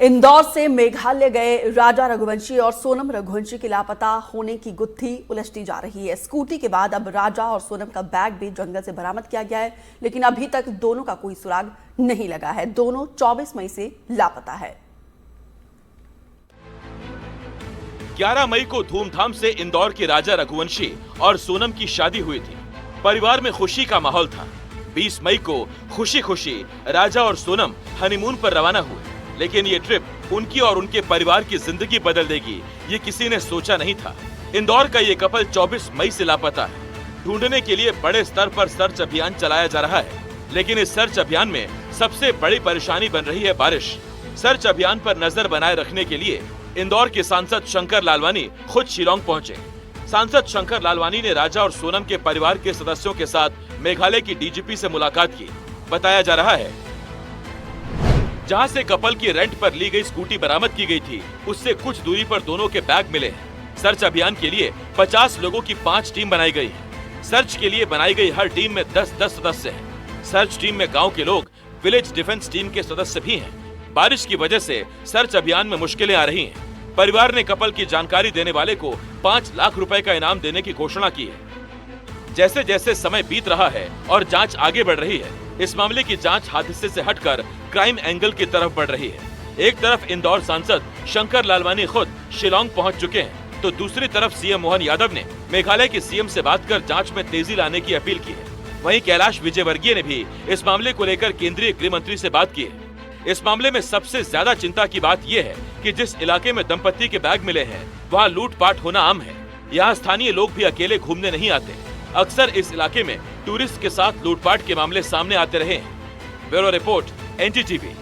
इंदौर से मेघालय गए राजा रघुवंशी और सोनम रघुवंशी के लापता होने की गुत्थी उलझती जा रही है। स्कूटी के बाद अब राजा और सोनम का बैग भी जंगल से बरामद किया गया है, लेकिन अभी तक दोनों का कोई सुराग नहीं लगा है। दोनों 24 मई से लापता है। 11 मई को धूमधाम से इंदौर के राजा रघुवंशी और सोनम की शादी हुई थी। परिवार में खुशी का माहौल था। 20 मई को खुशी खुशी राजा और सोनम हनीमून पर रवाना हुए, लेकिन ये ट्रिप उनकी और उनके परिवार की जिंदगी बदल देगी, ये किसी ने सोचा नहीं था। इंदौर का ये कपल 24 मई से लापता है। ढूंढने के लिए बड़े स्तर पर सर्च अभियान चलाया जा रहा है, लेकिन इस सर्च अभियान में सबसे बड़ी परेशानी बन रही है बारिश। सर्च अभियान पर नजर बनाए रखने के लिए इंदौर के सांसद शंकर लालवानी खुद शिलांग पहुंचे। सांसद शंकर लालवानी ने राजा और सोनम के परिवार के सदस्यों के साथ मेघालय की डीजीपी से मुलाकात की। बताया जा रहा है जहां से कपल की रेंट पर ली गई स्कूटी बरामद की गई थी, उससे कुछ दूरी पर दोनों के बैग मिले हैं। सर्च अभियान के लिए 50 लोगों की 5 टीम बनाई गई है। सर्च के लिए बनाई गई हर टीम में 10-10 सदस्य हैं। सर्च टीम में गांव के लोग, विलेज डिफेंस टीम के सदस्य भी हैं। बारिश की वजह से सर्च अभियान में मुश्किलें आ रही हैं। परिवार ने कपल की जानकारी देने वाले को 5 लाख रुपए का इनाम देने की घोषणा की है। जैसे जैसे समय बीत रहा है और जांच आगे बढ़ रही है, इस मामले की जांच हादसे से हटकर क्राइम एंगल की तरफ बढ़ रही है। एक तरफ इंदौर सांसद शंकर लालवानी खुद शिलांग पहुंच चुके हैं, तो दूसरी तरफ सीएम मोहन यादव ने मेघालय के सीएम से बात कर जांच में तेजी लाने की अपील की है। वहीं कैलाश विजयवर्गीय ने भी इस मामले को लेकर केंद्रीय गृह मंत्री से बात की है। इस मामले में सबसे ज्यादा चिंता की बात यह है कि जिस इलाके में दंपति के बैग मिले हैं, वहाँ लूटपाट होना आम है। यहाँ स्थानीय लोग भी अकेले घूमने नहीं आते। अक्सर इस इलाके में टूरिस्ट के साथ लूटपाट के मामले सामने आते रहे हैं। Bureau report, NDTV.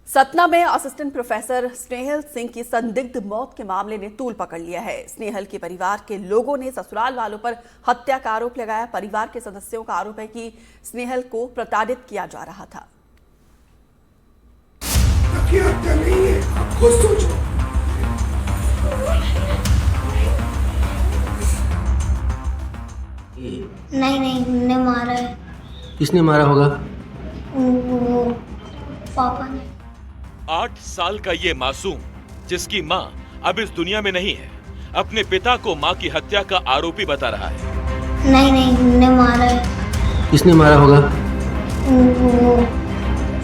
सतना में असिस्टेंट प्रोफेसर स्नेहल सिंह की संदिग्ध मौत के मामले ने तूल पकड़ लिया है। स्नेहल के परिवार के लोगों ने ससुराल वालों पर हत्या का आरोप लगाया। परिवार के सदस्यों का आरोप है कि स्नेहल को प्रताड़ित किया जा रहा था। हत्या नहीं है, आप खुद सोचो। नहीं, उन्होंने मारा है। किसने मारा होगा? वो पापा ने। 8 साल का ये मासूम, जिसकी मां अब इस दुनिया में नहीं है, अपने पिता को मां की हत्या का आरोपी बता रहा है। नहीं, उन्होंने मारा है। किसने मारा होगा? वो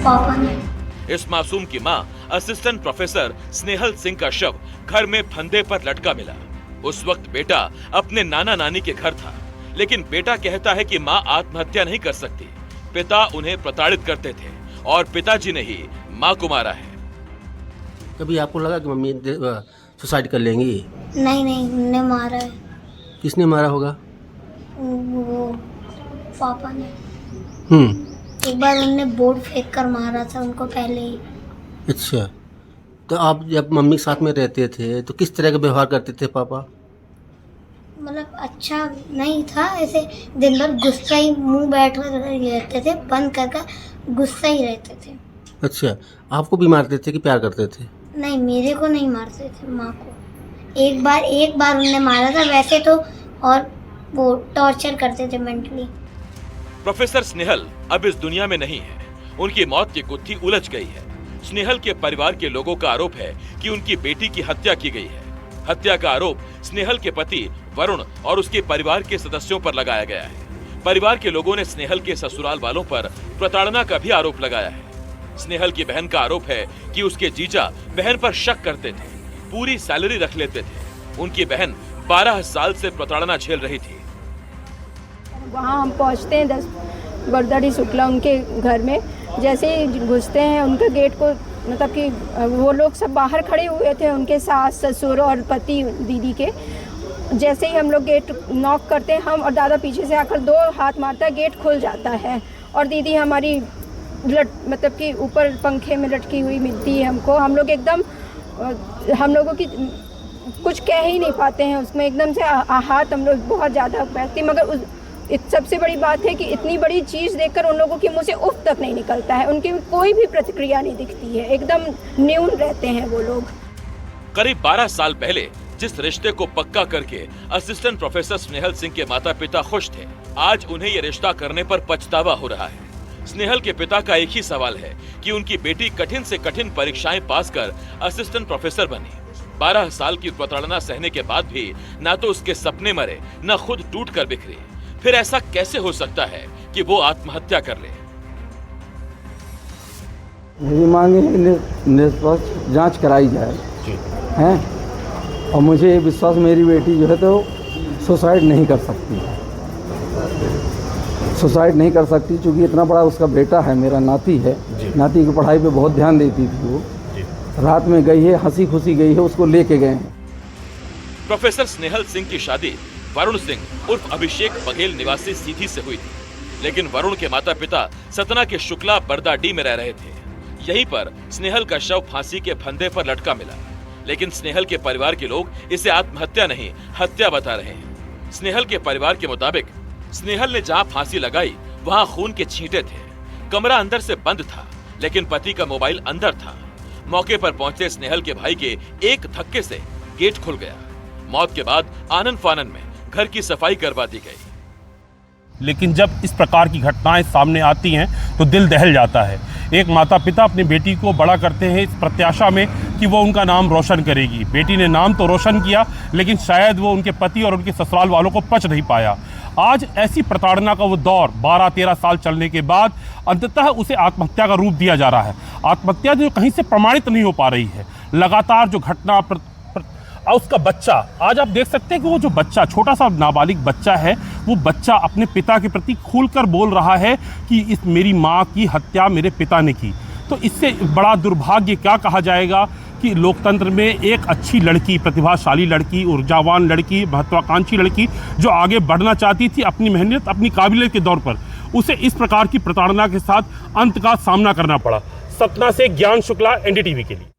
पापा ने। इस मासूम की मां असिस्टेंट प्रोफेसर स्नेहल सिंह का शव घर में फंदे पर लटका मिला। उस वक्त बेटा अपने नाना नानी के घर था, लेकिन बेटा कहता है कि मां आत्महत्या नहीं कर सकती। पिता उन्हें प्रताड़ित करते थे और पिताजी ने ही मां को मारा है। कभी आपको लगा कि मम्मी सुसाइड कर लेंगी? नहीं, उन्होंने मारा है। किसने मारा होगा? वो पापा ने। एक बार उन्होंने बोर्ड फेंक कर मारा था उनको पहले ही। अच्छा, तो आप जब मम्मी के साथ में रहते थे तो किस तरह का व्यवहार करते थे पापा? मतलब अच्छा नहीं था, ऐसे दिन भर गुस्सा ही, मुंह बैठ कर रहते थे, बंद कर गुस्सा ही रहते थे। अच्छा, आपको भी मारते थे कि प्यार करते थे? नहीं, मेरे को नहीं मारते थे, माँ को। एक बार उन्होंने मारा था वैसे तो, और वो टॉर्चर करते थे मेंटली। प्रोफेसर स्नेहल अब इस दुनिया में नहीं है। उनकी मौत की गुत्थी उलझ गई है। स्नेहल के परिवार के लोगों का आरोप है कि उनकी बेटी की हत्या की गई है। हत्या का आरोप स्नेहल के पति वरुण और उसके परिवार के सदस्यों पर लगाया गया है। परिवार के लोगों ने स्नेहल के ससुराल वालों पर प्रताड़ना का भी आरोप लगाया है। स्नेहल की बहन का आरोप है कि उसके जीजा बहन पर शक करते थे, पूरी सैलरी रख लेते थे। उनकी बहन 12 साल से प्रताड़ना झेल रही थी। वहाँ हम पहुँचते हैं 10 बरदड़ी शुक्ला उनके घर में। जैसे ही घुसते हैं उनके गेट को, मतलब कि वो लोग सब बाहर खड़े हुए थे, उनके सास ससुर और पति दीदी के। जैसे ही हम लोग गेट नॉक करते हैं, हम और दादा पीछे से आकर 2 हाथ मारता है, गेट खुल जाता है और दीदी हमारी मतलब कि ऊपर पंखे में लटकी हुई मिलती है हमको। हम लोग एकदम, हम लोगों की कुछ कह ही नहीं पाते हैं उसमें, एकदम से हाथ हम लोग बहुत ज़्यादा बैठती। मगर सबसे बड़ी बात है कि इतनी बड़ी चीज़ देखकर उन लोगों के मुंह से उफ तक नहीं निकलता है, उनकी कोई भी प्रतिक्रिया नहीं दिखती है, एकदम न्यून रहते हैं वो लोग। करीब 12 साल पहले जिस रिश्ते को पक्का करके असिस्टेंट प्रोफेसर स्नेहल सिंह के माता पिता खुश थे, आज उन्हें ये रिश्ता करने पर पछतावा हो रहा है। स्नेहल के पिता का एक ही सवाल है कि उनकी बेटी कठिन से कठिन परीक्षाएं पास कर असिस्टेंट प्रोफेसर बनी। 12 साल की प्रताड़ना सहने के बाद भी ना तो उसके सपने मरे, न खुद टूट कर बिखरे। फिर ऐसा कैसे हो सकता है कि वो आत्महत्या कर ले? मेरी मांग है कि निष्पक्ष जांच कराई जाए हैं, और मुझे ये विश्वास, मेरी बेटी जो है तो सुसाइड नहीं कर सकती, सुसाइड नहीं कर सकती, क्योंकि इतना बड़ा उसका बेटा है, मेरा नाती है, नाती की पढ़ाई पे बहुत ध्यान देती थी वो। रात में गई है, हंसी खुशी गई है, उसको लेके गए हैं। प्रोफेसर स्नेहल सिंह की शादी वरुण सिंह उर्फ अभिषेक बघेल निवासी सीधी से हुई थी, लेकिन वरुण के माता पिता सतना के शुक्ला बरदाडी में रह रहे थे। यहीं पर स्नेहल का शव फांसी के फंदे पर लटका मिला, लेकिन स्नेहल के परिवार के लोग इसे आत्महत्या नहीं, हत्या बता रहे हैं। स्नेहल के परिवार के मुताबिक स्नेहल ने जहां फांसी लगाई वहां खून के छींटे थे, कमरा अंदर से बंद था, लेकिन पति का मोबाइल अंदर था। मौके पर पहुंचे स्नेहल के भाई के एक धक्के से गेट खुल गया। मौत के बाद आनन फानन में घर की सफाई करवा दी गई। लेकिन जब इस प्रकार की घटनाएं सामने आती हैं तो दिल दहल जाता है। एक माता पिता अपनी बेटी को बड़ा करते हैं इस प्रत्याशा में कि वो उनका नाम रोशन करेगी। बेटी ने नाम तो रोशन किया, लेकिन शायद वो उनके पति और उनके ससुराल वालों को पच नहीं पाया। आज ऐसी प्रताड़ना का वो दौर 12-13 साल चलने के बाद अंततः उसे आत्महत्या का रूप दिया जा रहा है। आत्महत्या जो कहीं से प्रमाणित नहीं हो पा रही है। लगातार जो घटना और उसका बच्चा, आज आप देख सकते हैं कि वो जो बच्चा, छोटा सा नाबालिग बच्चा है, वो बच्चा अपने पिता के प्रति खुलकर बोल रहा है कि इस मेरी माँ की हत्या मेरे पिता ने की। तो इससे बड़ा दुर्भाग्य क्या कहा जाएगा कि लोकतंत्र में एक अच्छी लड़की, प्रतिभाशाली लड़की, ऊर्जावान लड़की, महत्वाकांक्षी लड़की जो आगे बढ़ना चाहती थी अपनी मेहनत, अपनी काबिलियत के दौर पर, उसे इस प्रकार की प्रताड़ना के साथ अंत का सामना करना पड़ा। सतना से ज्ञान शुक्ला, NDTV के लिए।